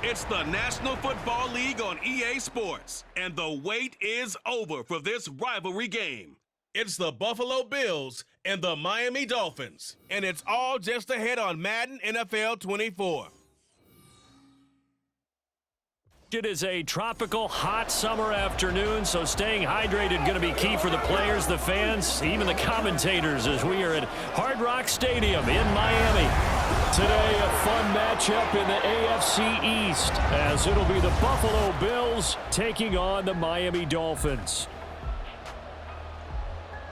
It's the National Football League on EA Sports, and the wait is over for this rivalry game. It's the Buffalo Bills and the Miami Dolphins, and it's all just ahead on Madden NFL 24. It is a tropical, hot summer afternoon, so staying hydrated going to be key for the players, the fans, even the commentators as we are at Hard Rock Stadium in Miami. Today, a fun matchup in the AFC East as it'll be the Buffalo Bills taking on the Miami Dolphins.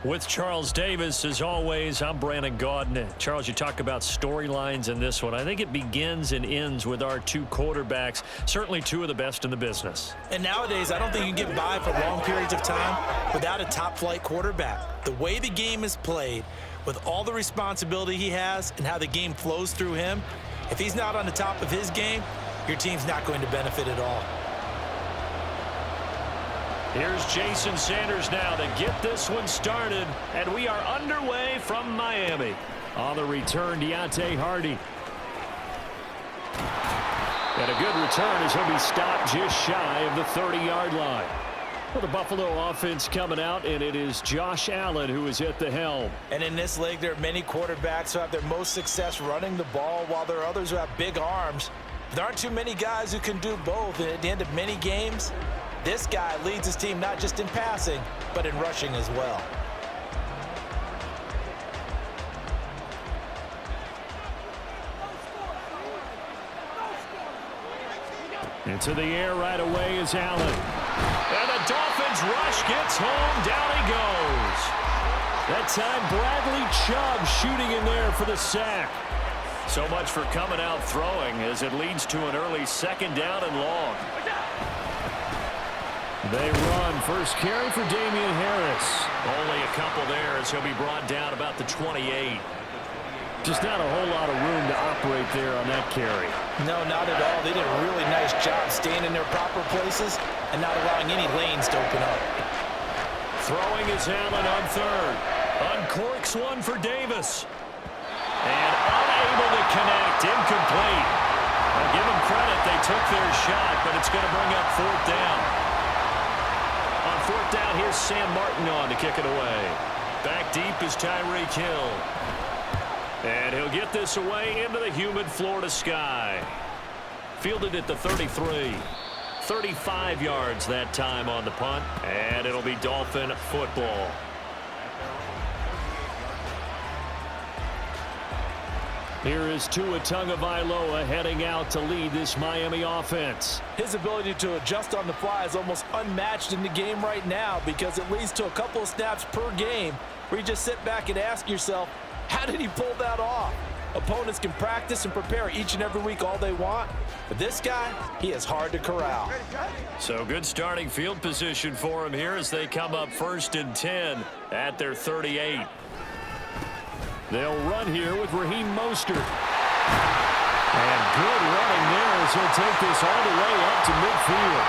With Charles Davis, as always, I'm Brandon Gaudin. Charles, you talk about storylines in this one. I think it begins and ends with our two quarterbacks, certainly two of the best in the business. And nowadays, I don't think you can get by for long periods of time without a top-flight quarterback. The way the game is played, with all the responsibility he has and how the game flows through him, if he's not on the top of his game, your team's not going to benefit at all. Here's Jason Sanders now to get this one started, and we are underway from Miami. On the return, Deontay Hardy. And a good return as he'll be stopped just shy of the 30-yard line. Well, the Buffalo offense coming out, and it is Josh Allen who is at the helm. And in this league, there are many quarterbacks who have their most success running the ball, while there are others who have big arms. There aren't too many guys who can do both, and at the end of many games, this guy leads his team not just in passing, but in rushing as well. Into the air right away is Allen. And the Dolphins rush gets home. Down he goes. That time Bradley Chubb shooting in there for the sack. So much for coming out throwing as it leads to an early second down and long. They run. First carry for Damian Harris. Only a couple there as he'll be brought down about the 28. Just not a whole lot of room to operate there on that carry. No, not at all. They did a really nice job staying in their proper places and not allowing any lanes to open up. Throwing is Allen on third. Uncorks one for Davis. And unable to connect. Incomplete. I'll give them credit. They took their shot, but it's going to bring up fourth down. On fourth down, here's Sam Martin on to kick it away. Back deep is Tyreek Hill. And he'll get this away into the humid Florida sky. Fielded at the 33. 35 yards that time on the punt. And it'll be Dolphin football. Here is Tua Tagovailoa heading out to lead this Miami offense. His ability to adjust on the fly is almost unmatched in the game right now because it leads to a couple of snaps per game where you just sit back and ask yourself, how did he pull that off? Opponents can practice and prepare each and every week all they want, but this guy, he is hard to corral. So good starting field position for him here as they come up 1st and 10 at their 38. They'll run here with Raheem Mostert. And good running there as he'll take this all the way up to midfield.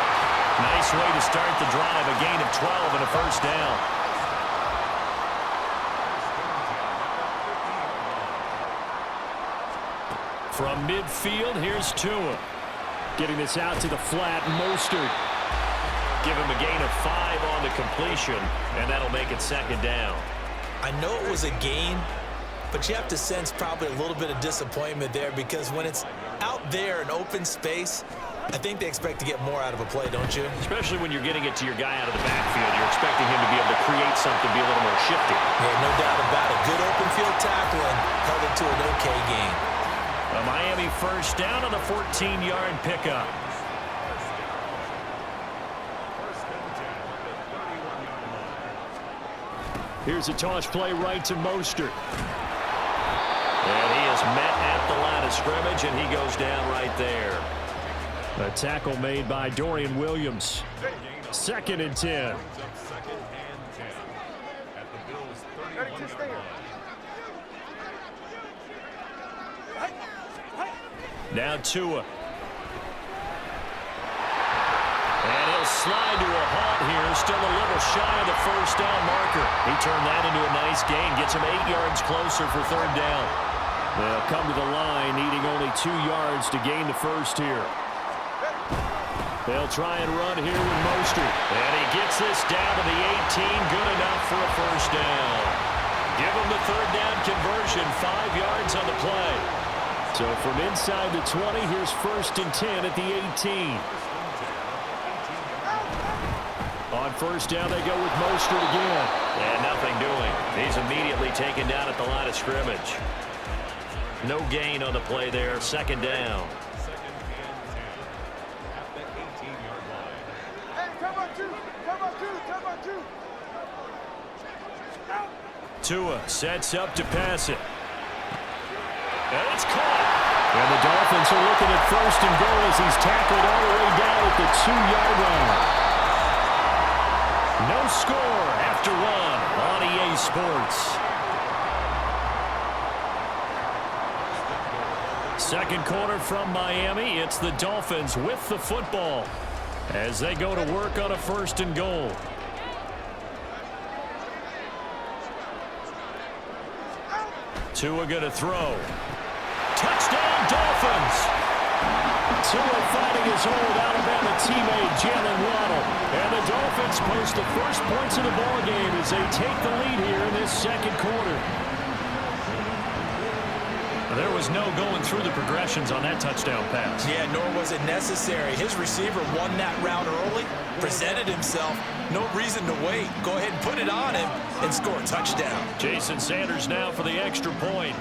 Nice way to start the drive, a gain of 12 and a first down. From midfield, here's Tua. Getting this out to the flat, Mostert. Give him a gain of 5 on the completion, and that'll make it second down. I know it was a gain, but you have to sense probably a little bit of disappointment there because when it's out there in open space, I think they expect to get more out of a play, don't you? Especially when you're getting it to your guy out of the backfield. You're expecting him to be able to create something, be a little more shifty. Yeah, no doubt about it. Good open field tackling held it to an okay game. A Miami first down on the 14-yard pickup. Here's a toss play right to Mostert. And he is met at the line of scrimmage, and he goes down right there. A tackle made by Dorian Williams. 2nd and 10. Now Tua. And he'll slide to a halt here. Still a little shy of the first down marker. He turned that into a nice gain. Gets him 8 yards closer for third down. They'll come to the line, needing only 2 yards to gain the first here. They'll try and run here with Mostert. And he gets this down to the 18. Good enough for a first down. Give him the third down conversion. 5 yards on the play. So from inside the 20, here's 1st and 10 at the 18. On first down, they go with Mostert again. And nothing doing. He's immediately taken down at the line of scrimmage. No gain on the play there. 2nd down. Tua sets up to pass it. And it's caught. And the Dolphins are looking at 1st and goal as he's tackled all the way down at the 2-yard line. No score after 1 on EA Sports. Second quarter from Miami. It's the Dolphins with the football as they go to work on a 1st and goal. Tua going to throw. Touchdown, Dolphins! Tua fighting his old Alabama teammate, Jalen Waddle. And the Dolphins post the first points of the ballgame as they take the lead here in this second quarter. There was no going through the progressions on that touchdown pass. Yeah, nor was it necessary. His receiver won that route early, presented himself. No reason to wait. Go ahead and put it on him and score a touchdown. Jason Sanders now for the extra point.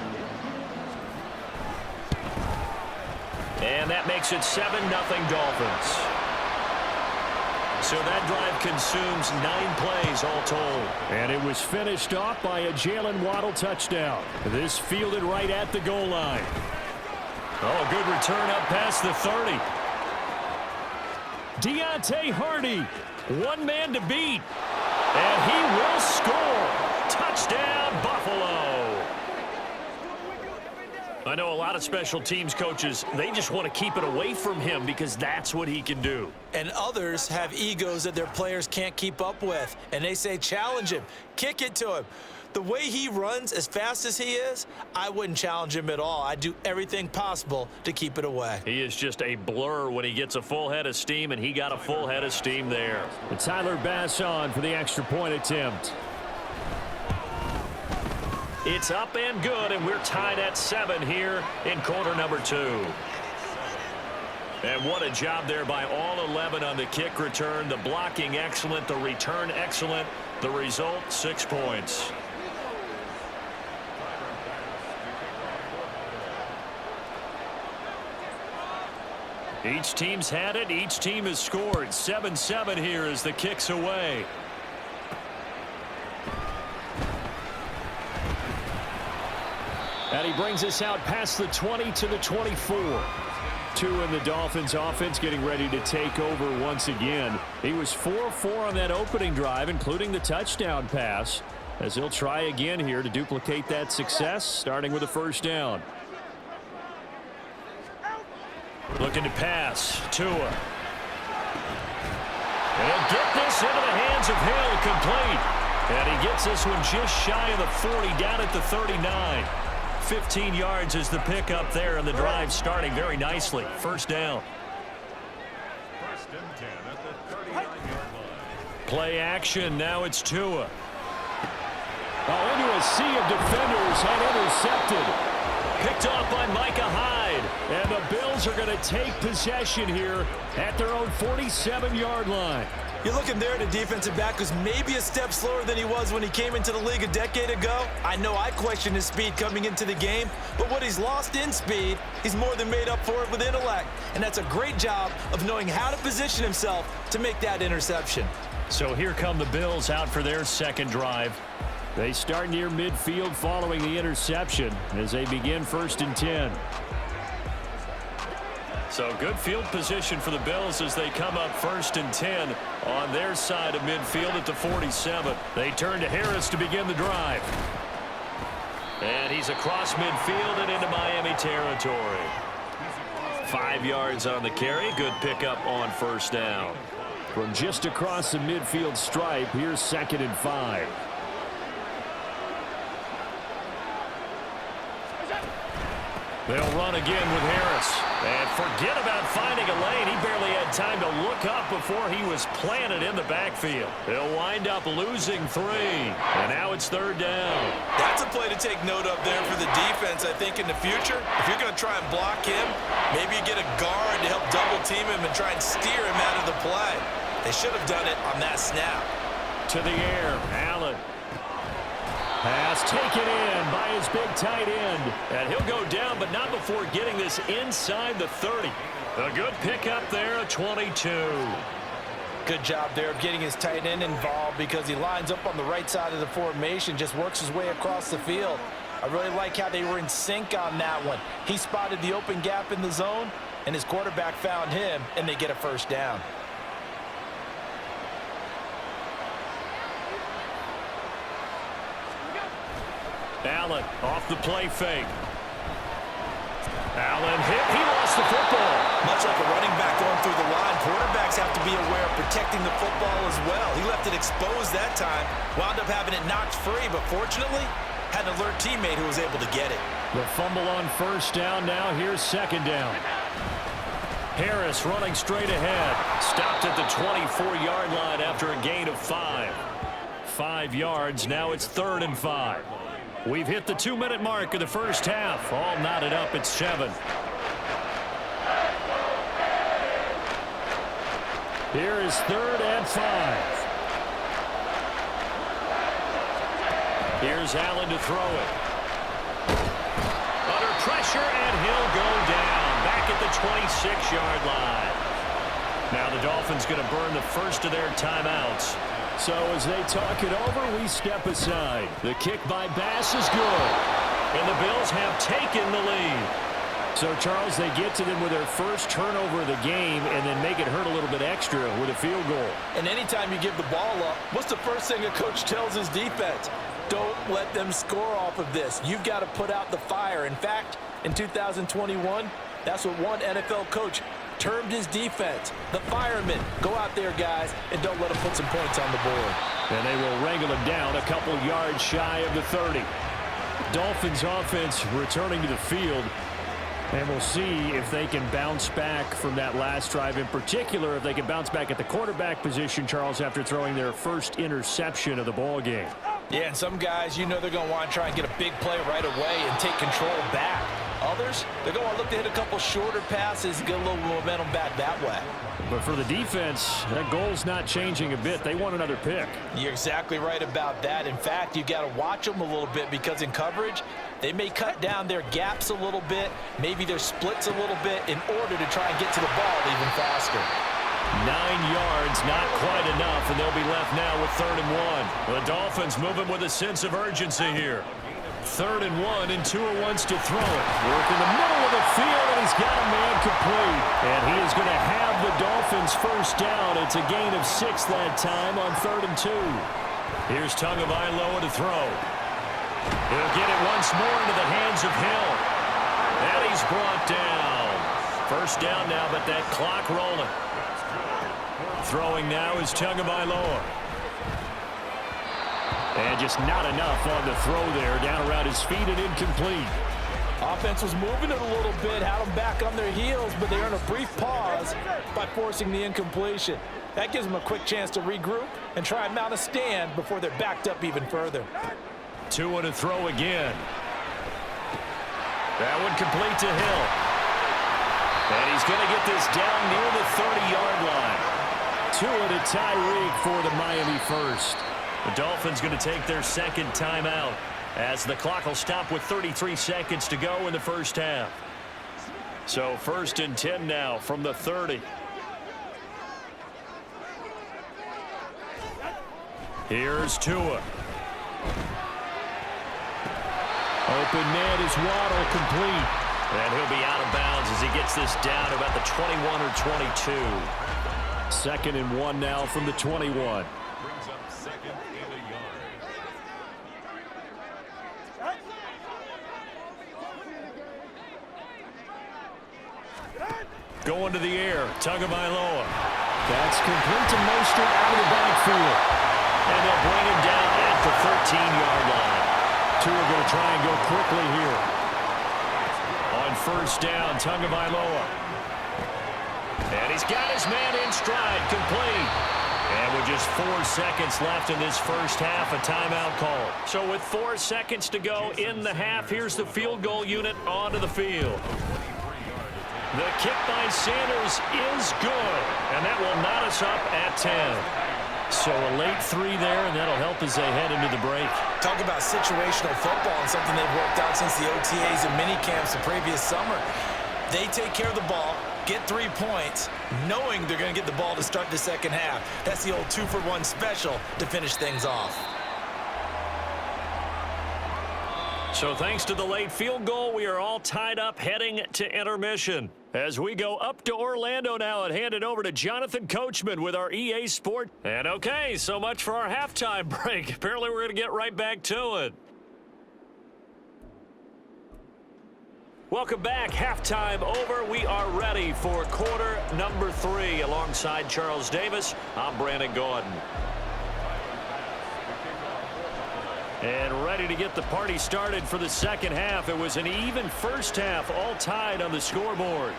And that makes it 7-0 Dolphins. So that drive consumes 9 plays all told. And it was finished off by a Jalen Waddle touchdown. This fielded right at the goal line. Oh, good return up past the 30. Deontay Hardy, one man to beat. And he will score. Touchdown, Buffalo. I know a lot of special teams coaches, they just want to keep it away from him because that's what he can do. And others have egos that their players can't keep up with. And they say, challenge him, kick it to him. The way he runs as fast as he is, I wouldn't challenge him at all. I'd do everything possible to keep it away. He is just a blur when he gets a full head of steam, and he got a full head of steam there. And Tyler Bass on for the extra point attempt. It's up and good, and we're tied at 7 here in quarter number 2. And what a job there by all 11 on the kick return. The blocking excellent, the return excellent. The result, 6 points. Each team's had it. Each team has scored. 7-7 here as the kick's away. And he brings us out past the 20 to the 24. 2 in the Dolphins offense getting ready to take over once again. He was 4-4 on that opening drive, including the touchdown pass, as he'll try again here to duplicate that success, starting with a first down. Looking to pass. Tua. And get this into the hands of Hill, complete. And he gets this one just shy of the 40, down at the 39. 15 yards is the pickup there, and the drive starting very nicely. First down. First and 10 at the 39-yard line. Play action. Now it's Tua. Oh, into a sea of defenders and intercepted. Picked off by Micah Hyde. And the Bills are going to take possession here at their own 47-yard line. You're looking there at a defensive back who's maybe a step slower than he was when he came into the league a decade ago. I know I questioned his speed coming into the game, but what he's lost in speed, he's more than made up for it with intellect. And that's a great job of knowing how to position himself to make that interception. So here come the Bills out for their second drive. They start near midfield following the interception as they begin 1st and 10. So good field position for the Bills as they come up 1st and 10 on their side of midfield at the 47. They turn to Harris to begin the drive. And he's across midfield and into Miami territory. 5 yards on the carry. Good pickup on first down. From just across the midfield stripe, here's 2nd and 5. They'll run again with Harris. And forget about finding a lane. He barely had time to look up before he was planted in the backfield. They'll wind up losing 3. And now it's 3rd down. That's a play to take note of there for the defense, I think, in the future. If you're going to try and block him, maybe you get a guard to help double-team him and try and steer him out of the play. They should have done it on that snap. To the air, Allen. Pass taken in by his big tight end. And he'll go down, but not before getting this inside the 30. A good pickup there, a 22. Good job there of getting his tight end involved because he lines up on the right side of the formation, just works his way across the field. I really like how they were in sync on that one. He spotted the open gap in the zone, and his quarterback found him, and they get a 1st down. Allen off the play fake. Allen hit. He lost the football. Much like a running back going through the line, quarterbacks have to be aware of protecting the football as well. He left it exposed that time, wound up having it knocked free, but fortunately, had an alert teammate who was able to get it. The fumble on 1st down. Now here's 2nd down. Harris running straight ahead. Stopped at the 24-yard line after a gain of 5. 5 yards. Now it's 3rd and 5. We've hit the 2-minute mark of the 1st half. All knotted up at 7. Here is 3rd and 5. Here's Allen to throw it. Under pressure, and he'll go down. Back at the 26-yard line. Now the Dolphins going to burn the first of their timeouts. So as they talk it over, we step aside. The kick by Bass is good. And the Bills have taken the lead. So, Charles, they get to them with their first turnover of the game and then make it hurt a little bit extra with a field goal. And anytime you give the ball up, what's the first thing a coach tells his defense? Don't let them score off of this. You've got to put out the fire. In fact, in 2021, that's what one NFL coach termed his defense. The firemen. Go out there, guys, and don't let them put some points on the board. And they will wrangle him down a couple yards shy of the 30. Dolphins offense returning to the field. And we'll see if they can bounce back from that last drive. In particular, if they can bounce back at the quarterback position, Charles, after throwing their first interception of the ball game. Yeah, and some guys, you know they're going to want to try and get a big play right away and take control back. Others, they're going to look to hit a couple shorter passes, get a little momentum back that way. But for the defense, that goal's not changing a bit. They want another pick. You're exactly right about that. In fact, you got to watch them a little bit because in coverage, they may cut down their gaps a little bit, maybe their splits a little bit in order to try and get to the ball even faster. 9 yards, not quite enough, and they'll be left now with 3rd and 1. The Dolphins moving with a sense of urgency here. 3rd and 1, and Tua wants to throw it. Work in the middle of the field, and he's got a man complete. And he is going to have the Dolphins first down. It's a gain of 6 that time on 3rd and 2. Here's Tagovailoa to throw. He'll get it once more into the hands of Hill. And he's brought down. First down now, but that clock rolling. Throwing now is Tagovailoa. And just not enough on the throw there. Down around his feet and incomplete. Offense was moving it a little bit, had them back on their heels, but they earned a brief pause by forcing the incompletion. That gives them a quick chance to regroup and try and mount a stand before they're backed up even further. Tua to throw again. That one complete to Hill. And he's going to get this down near the 30-yard line. Tua to Tyreek for the Miami first. The Dolphins going to take their second timeout as the clock will stop with 33 seconds to go in the first half. So 1st and 10 now from the 30. Here's Tua. Open man is Waddle, complete. And he'll be out of bounds as he gets this down about the 21 or 22. 2nd and 1 now from the 21. Brings up 2nd and a yard. Going to the air, Tagovailoa. That's complete to Mostert out of the backfield. And they'll bring him down at the 13-yard line. Tua going to try and go quickly here. On first down. Tagovailoa. And he's got his man in stride, complete. And with just 4 seconds left in this first half, a timeout call. So with 4 seconds to go in the half, here's the field goal unit onto the field. The kick by Sanders is good, and that will knot us up at 10. So a late 3 there, and that'll help as they head into the break. Talk about situational football and something they've worked out since the OTAs and minicamps the previous summer. They take care of the ball, get 3 points, knowing they're going to get the ball to start the second half. That's the old 2-for-1 special to finish things off. So thanks to the late field goal, we are all tied up heading to intermission. As we go up to Orlando now and hand it over to Jonathan Coachman with our EA Sport. And okay, so much for our halftime break. Apparently we're going to get right back to it. Welcome back. Halftime over. We are ready for quarter number 3. Alongside Charles Davis, I'm Brandon Gordon. And ready to get the party started for the second half. It was an even first half, all tied on the scoreboard.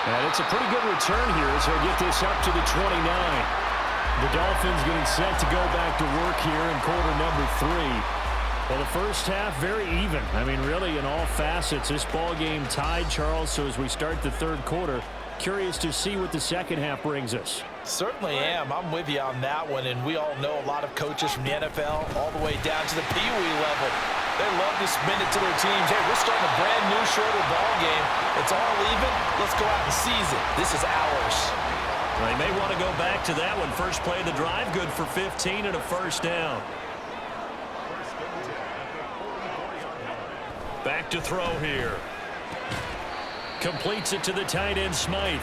And it's a pretty good return here as they get this up to the 29. The Dolphins getting set to go back to work here in quarter number 3. Well, the first half, very even. I mean, really, in all facets, this ball game tied, Charles. So as we start the third quarter, curious to see what the second half brings us. Certainly am. I'm with you on that one, and we all know a lot of coaches from the NFL all the way down to the Pee Wee level. They love to spin it to their teams. Hey, we're starting a brand new, shorter ball game. It's all even. Let's go out and seize it. This is ours. They may want to go back to that one. First play of the drive, good for 15 and a first down. Back to throw here. Completes it to the tight end, Smythe.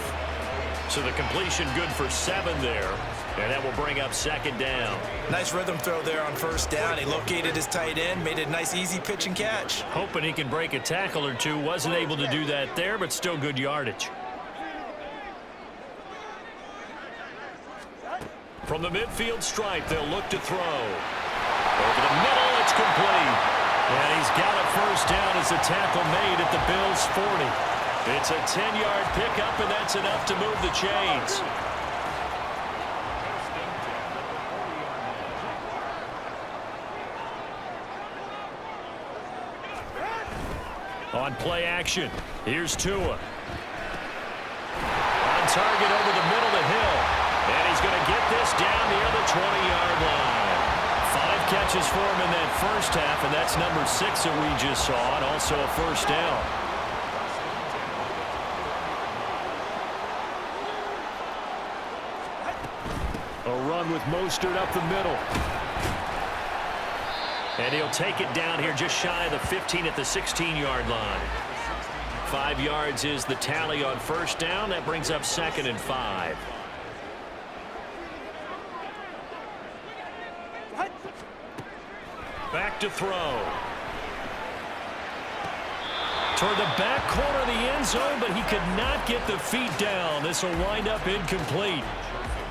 So the completion good for 7 there. And that will bring up second down. Nice rhythm throw there on first down. He located his tight end, made it a nice, easy pitch and catch. Hoping he can break a tackle or two. Wasn't able to do that there, but still good yardage. From the midfield stripe, they'll look to throw. Over the middle, it's complete. And he's got a first down as a tackle made at the Bills' 40. It's a 10-yard pickup, and that's enough to move the chains. On play action, here's Tua. On target over the middle to Hill. And he's going to get this down near the 20-yard line. 5 catches for him in that first half, and that's number 6 that we just saw, and also a first down. A run with Mostert up the middle. And he'll take it down here just shy of the 15 at the 16-yard line. 5 yards is the tally on first down. That brings up second and 5. Back to throw. Toward the back corner of the end zone, but he could not get the feet down. This will wind up incomplete.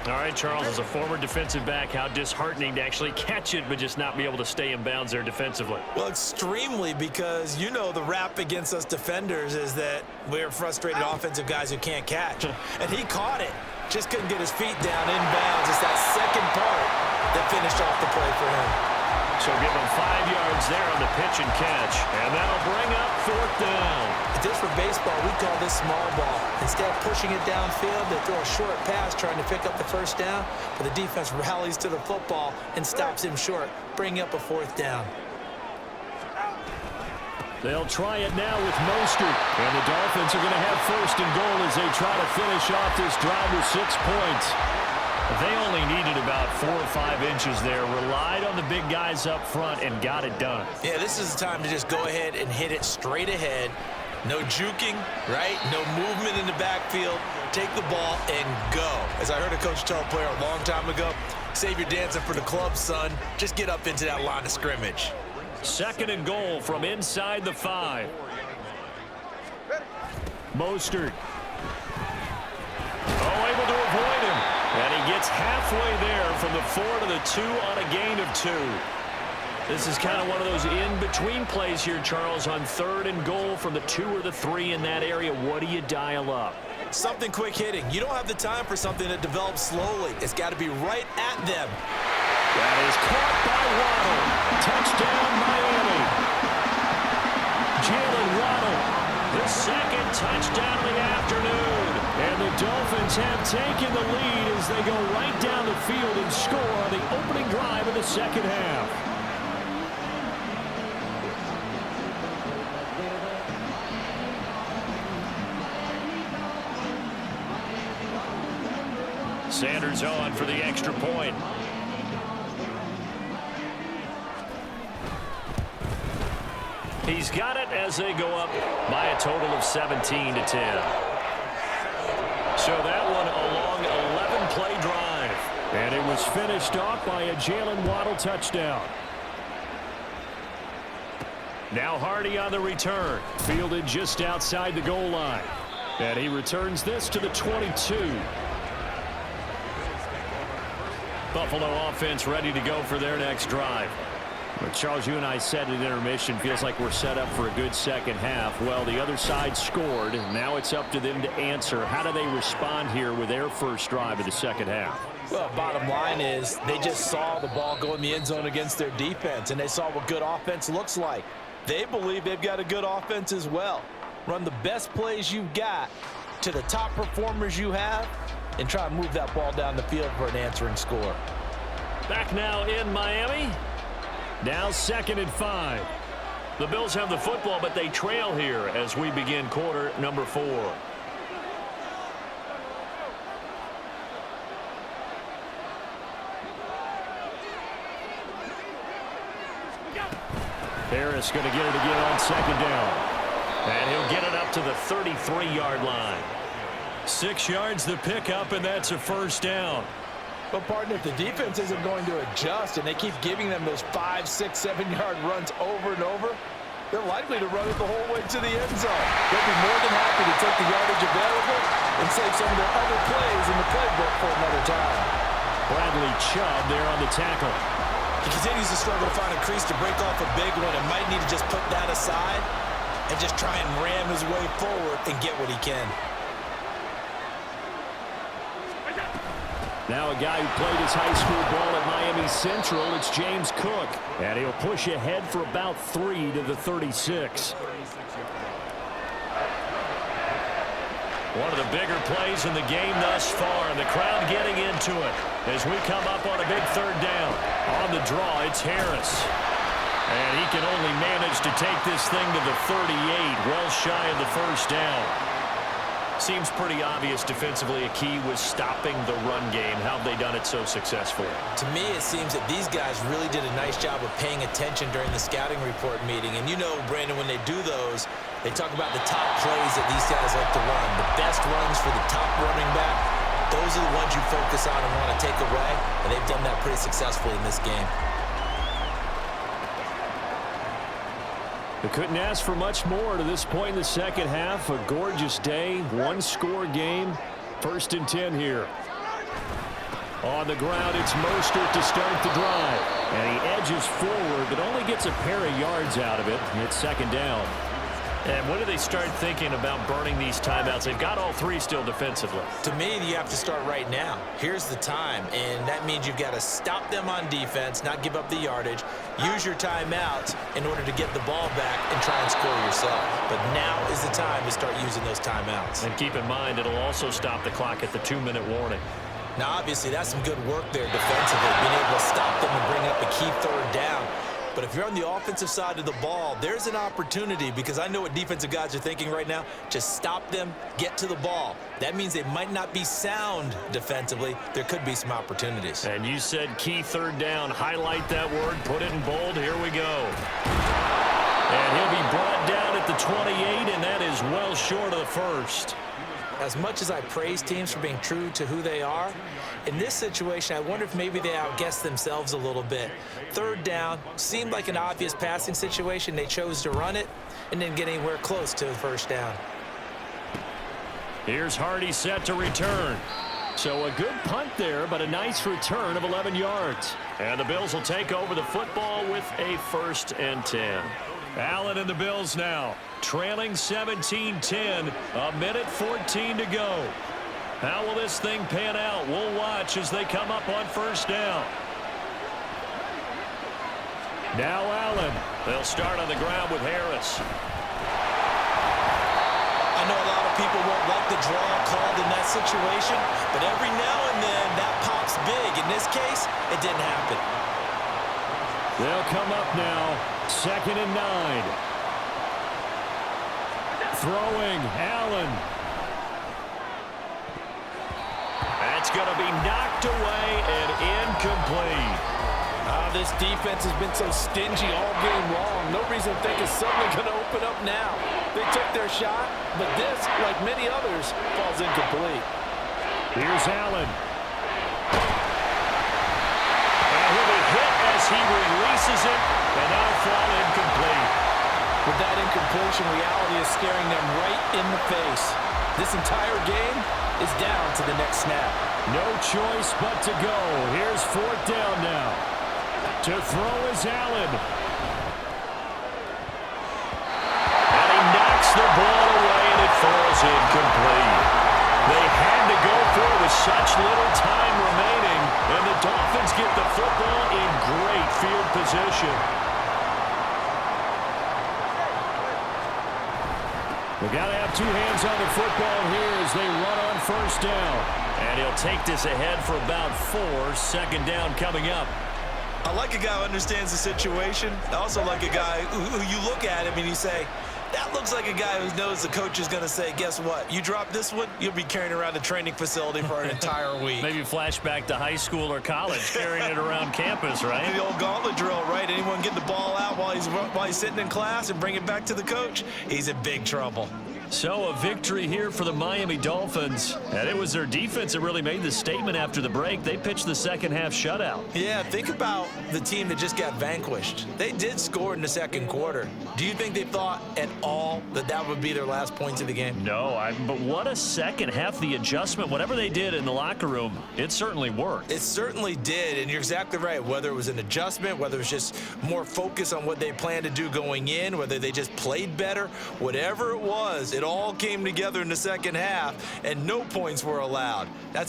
All right, Charles, as a former defensive back, how disheartening to actually catch it, but just not be able to stay in bounds there defensively. Well, extremely, because you know the rap against us defenders is that we're frustrated offensive guys who can't catch. And he caught it. Just couldn't get his feet down in bounds. It's that second part that finished off the play for him. So give him 5 yards there on the pitch and catch. And that'll bring up fourth down. Just for baseball, we call this small ball. Instead of pushing it downfield, they throw a short pass trying to pick up the first down, but the defense rallies to the football and stops him short, bringing up a fourth down. They'll try it now with Mostert. And the Dolphins are going to have first and goal as they try to finish off this drive with 6 points. They only needed about 4 or 5 inches there, relied on the big guys up front, and got it done. Yeah, this is the time to just go ahead and hit it straight ahead. No juking, right? No movement in the backfield. Take the ball and go. As I heard a coach tell a player a long time ago, save your dancing for the club, son. Just get up into that line of scrimmage. Second and goal from inside the 5. Mostert. Oh, able to avoid him. And he gets halfway there from the 4 to the 2 on a gain of 2. This is kind of one of those in-between plays here, Charles, on 3rd and goal from the 2 or the 3 in that area. What do you dial up? Something quick hitting. You don't have the time for something that develops slowly. It's got to be right at them. That is caught by Waddle. Touchdown, Miami. Jalen Waddle, the 2nd touchdown of the afternoon. And the Dolphins have taken the lead as they go right down the field and score on the opening drive of the 2nd half. Sanders on for the extra point. He's got it as they go up by a total of 17-10. So that one a long 11-play drive. And it was finished off by a Jalen Waddle touchdown. Now Hardy on the return. Fielded just outside the goal line. And he returns this to the 22. Buffalo offense ready to go for their next drive. But Charles, you and I said at intermission, feels like we're set up for a good second half. Well, the other side scored, and now it's up to them to answer. How do they respond here with their first drive of the second half? Well, bottom line is they just saw the ball go in the end zone against their defense, and they saw what good offense looks like. They believe they've got a good offense as well. Run the best plays you've got to the top performers you have, and try to move that ball down the field for an answering score. Back now in Miami. Now 2nd and 5. The Bills have the football, but they trail here as we begin quarter number 4. Harris going to get it again on 2nd down. And he'll get it up to the 33-yard line. 6 yards the pickup, and that's a first down. But, partner, if the defense isn't going to adjust and they keep giving them those 5, 6, 7-yard runs over and over, they're likely to run it the whole way to the end zone. They'll be more than happy to take the yardage available and save some of their other plays in the playbook for another time. Bradley Chubb there on the tackle. He continues to struggle to find a crease to break off a big one and might need to just put that aside and just try and ram his way forward and get what he can. Now a guy who played his high school ball at Miami Central, it's James Cook. And he'll push ahead for about 3 to the 36. One of the bigger plays in the game thus far, and the crowd getting into it as we come up on a big 3rd down. On the draw, it's Harris. And he can only manage to take this thing to the 38, well shy of the first down. Seems pretty obvious defensively a key was stopping the run game. How have they done it so successfully? To me, it seems that these guys really did a nice job of paying attention during the scouting report meeting. And you know, Brandon, when they do those, they talk about the top plays that these guys like to run. The best runs for the top running back, those are the ones you focus on and want to take away. And they've done that pretty successfully in this game. They couldn't ask for much more to this point in the second half. A gorgeous day, one-score game. 1st and 10 here. On the ground, it's Mostert to start the drive. And he edges forward, but only gets a pair of yards out of it. And it's 2nd down. And when do they start thinking about burning these timeouts? They've got all 3 still defensively. To me, you have to start right now. Here's the time, and that means you've got to stop them on defense, not give up the yardage, use your timeouts in order to get the ball back and try and score yourself. But now is the time to start using those timeouts. And keep in mind, it'll also stop the clock at the 2-minute warning. Now, obviously, that's some good work there defensively, being able to stop them and bring up a key 3rd down. But if you're on the offensive side of the ball, there's an opportunity, because I know what defensive guys are thinking right now. Just stop them, get to the ball. That means they might not be sound defensively. There could be some opportunities. And you said key 3rd down. Highlight that word, put it in bold. Here we go. And he'll be brought down at the 28, and that is well short of the first. As much as I praise teams for being true to who they are, in this situation, I wonder if maybe they outguessed themselves a little bit. 3rd down, seemed like an obvious passing situation. They chose to run it and didn't get anywhere close to the 1st down. Here's Hardy set to return. So a good punt there, but a nice return of 11 yards. And the Bills will take over the football with a 1st and 10. Allen and the Bills now, trailing 17-10, a minute 14 to go. How will this thing pan out? We'll watch as they come up on 1st down. Now Allen. They'll start on the ground with Harris. I know a lot of people won't like the draw called in that situation, but every now and then that pops big. In this case, it didn't happen. They'll come up now, 2nd and 9. Throwing, Allen. That's going to be knocked away and incomplete. This defense has been so stingy all game long. No reason to think it's suddenly going to open up now. They took their shot, but this, like many others, falls incomplete. Here's Allen. And he'll be hit as he releases it, and that'll fall incomplete. With that incompletion, reality is staring them right in the face. This entire game is down to the next snap. No choice but to go. Here's 4th down now. To throw is Allen. And he knocks the ball away, and it falls incomplete. They had to go for it with such little time remaining, and the Dolphins get the football in great field position. They got to have 2 hands on the football here as they run on 1st down. And he'll take this ahead for about 4. 2nd down coming up. I like a guy who understands the situation. I also like a guy who you look at him and you say, that looks like a guy who knows the coach is going to say, guess what? You drop this one, you'll be carrying around the training facility for an entire week. Maybe flashback to high school or college, carrying it around campus, right? The old gauntlet drill, right? Anyone get the ball out while he's sitting in class and bring it back to the coach, he's in big trouble. So a victory here for the Miami Dolphins. And it was their defense that really made the statement after the break. They pitched the 2nd half shutout. Yeah, think about the team that just got vanquished. They did score in the 2nd quarter. Do you think they thought at all that that would be their last points of the game? No, but what a 2nd half. The adjustment, whatever they did in the locker room, it certainly worked. It certainly did, and you're exactly right. Whether it was an adjustment, whether it was just more focus on what they planned to do going in, whether they just played better, whatever it was, it all came together in the 2nd half, and no points were allowed. That's